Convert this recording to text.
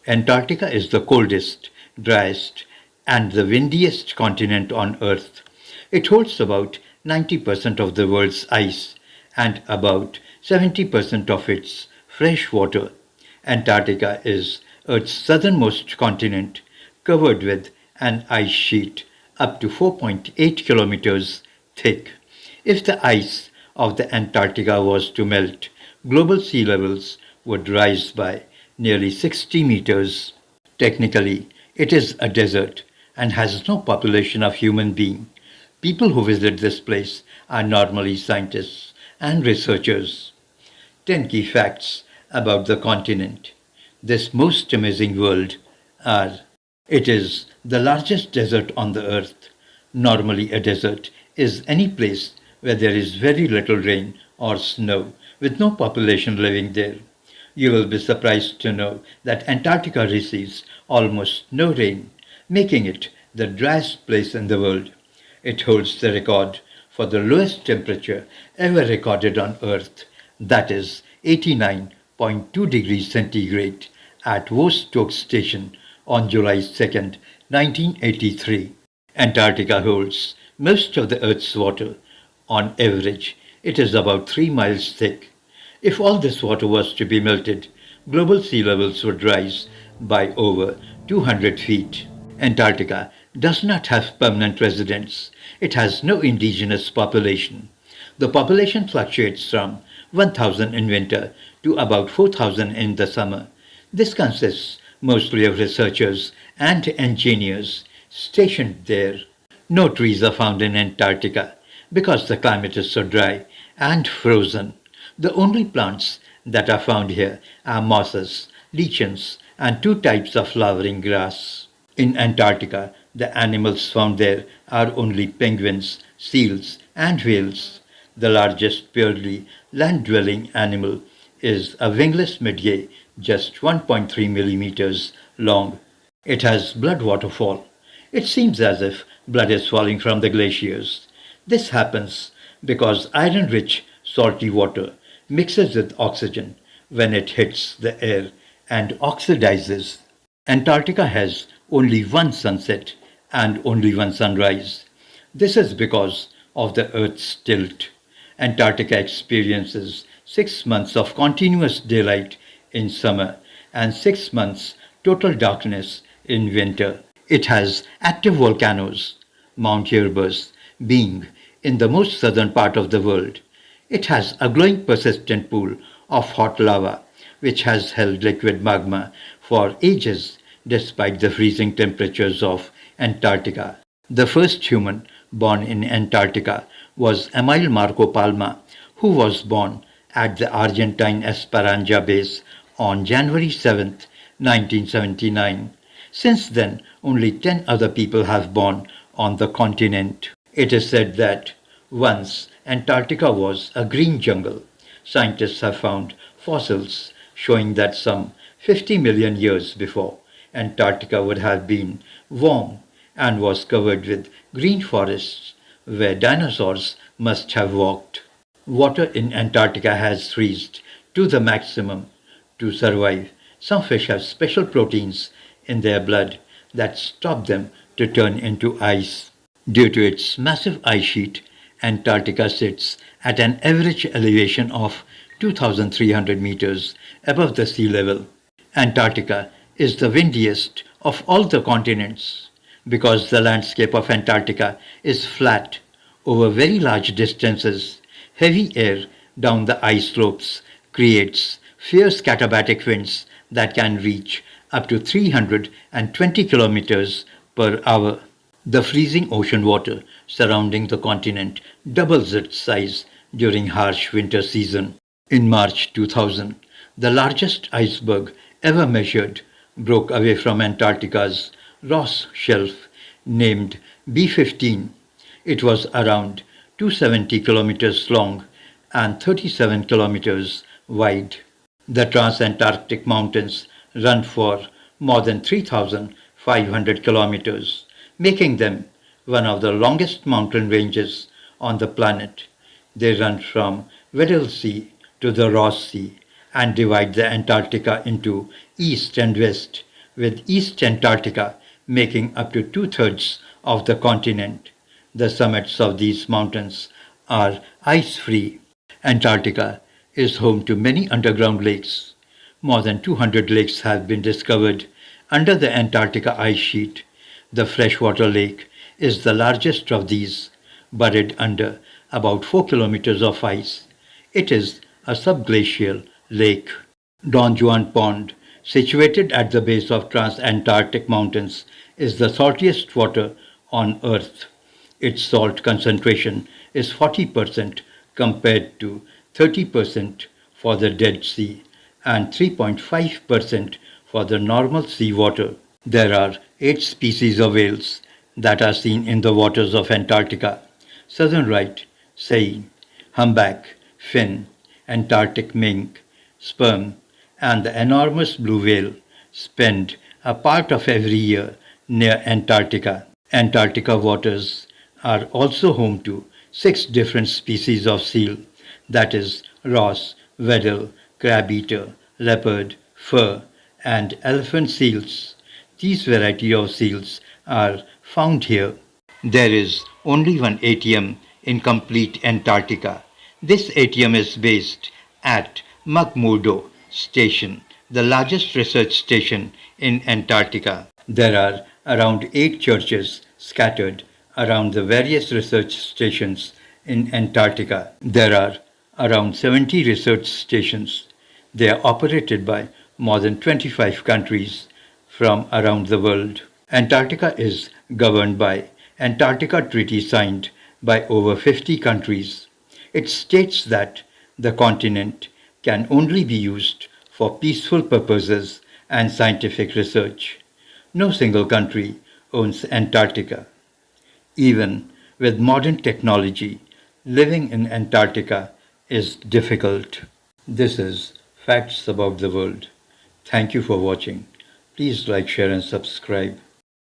Antarctica is the coldest, driest, and the windiest continent on Earth. It holds about 90% of the world's ice and about 70% of its fresh water. Antarctica is Earth's southernmost continent, covered with an ice sheet up to 4.8 kilometers thick. If the ice of the Antarctica was to melt, global sea levels would rise by nearly 60 meters. Technically, it is a desert and has no population of human being. People who visit this place are normally scientists and researchers. 10 key facts about the continent. This most amazing world are: it is the largest desert on the earth. Normally, a desert is any place where there is very little rain or snow, with no population living there. You will be surprised to know that Antarctica receives almost no rain, making it the driest place in the world. It holds the record for the lowest temperature ever recorded on Earth, that is 89.2 degrees centigrade at Vostok Station on July 2nd, 1983. Antarctica holds most of the Earth's water. On average, it is about 3 miles thick. If all this water was to be melted, global sea levels would rise by over 200 feet. Antarctica does not have permanent residents. It has no indigenous population. The population fluctuates from 1,000 in winter to about 4,000 in the summer. This consists mostly of researchers and engineers stationed there. No trees are found in Antarctica because the climate is so dry and frozen. The only plants that are found here are mosses, lichens, and two types of flowering grass. In Antarctica, the animals found there are only penguins, seals, and whales. The largest purely land-dwelling animal is a wingless midge, just 1.3 millimeters long. It has blood waterfall. It seems as if blood is falling from the glaciers. This happens because iron-rich salty water mixes with oxygen when it hits the air and oxidizes. Antarctica has only one sunset and only one sunrise. This is because of the Earth's tilt. Antarctica experiences 6 months of continuous daylight in summer and 6 months total darkness in winter. It has active volcanoes, Mount Erebus being in the most southern part of the world. It has a glowing persistent pool of hot lava which has held liquid magma for ages despite the freezing temperatures of Antarctica. The first human born in Antarctica was Emil Marco Palma, who was born at the Argentine Esperanza base on January 7, 1979. Since then, only 10 other people have born on the continent. It is said that once Antarctica was a green jungle. Scientists have found fossils showing that some 50 million years before, Antarctica would have been warm and was covered with green forests where dinosaurs must have walked. Water in Antarctica has freezed to the maximum to survive. Some fish have special proteins in their blood that stop them to turn into ice. Due to its massive ice sheet, Antarctica sits at an average elevation of 2,300 meters above the sea level. Antarctica is the windiest of all the continents because the landscape of Antarctica is flat over very large distances. Heavy air down the ice slopes creates fierce katabatic winds that can reach up to 320 kilometers per hour. The freezing ocean water surrounding the continent doubles its size during harsh winter season. In March 2000, the largest iceberg ever measured broke away from Antarctica's Ross Shelf, named B15. It was around 270 kilometers long and 37 kilometers wide. The Transantarctic Mountains run for more than 3,500 kilometers, making them one of the longest mountain ranges on the planet. They run from Weddell Sea to the Ross Sea and divide the Antarctica into east and west with East Antarctica making up to two-thirds of the continent. The summits of these mountains are ice-free. Antarctica is home to many underground lakes. More than 200 lakes have been discovered under the Antarctica ice sheet. The freshwater lake is the largest of these, buried under about 4 kilometers of ice. It is a subglacial lake. Don Juan Pond, situated at the base of Transantarctic Mountains, is the saltiest water on Earth. Its salt concentration is 40% compared to 30% for the Dead Sea and 3.5% for the normal seawater. There are 8 species of whales that are seen in the waters of Antarctica: southern right, sei, humpback, fin, Antarctic mink, sperm, and the enormous blue whale spend a part of every year near Antarctica. Antarctica waters are also home to 6 different species of seal, that is, Ross, Weddell, crab-eater, leopard, fur, and elephant seals. These variety of seals are found here. There is only one ATM in complete Antarctica. This ATM is based at McMurdo Station, the largest research station in Antarctica. There are around 8 churches scattered around the various research stations in Antarctica. There are around 70 research stations. They are operated by more than 25 countries from around the world. Antarctica is governed by Antarctica Treaty signed by over 50 countries. It states that the continent can only be used for peaceful purposes and scientific research. No single country owns Antarctica. Even with modern technology, living in Antarctica is difficult. This is Facts About the World. Thank you for watching. Please like, share and subscribe.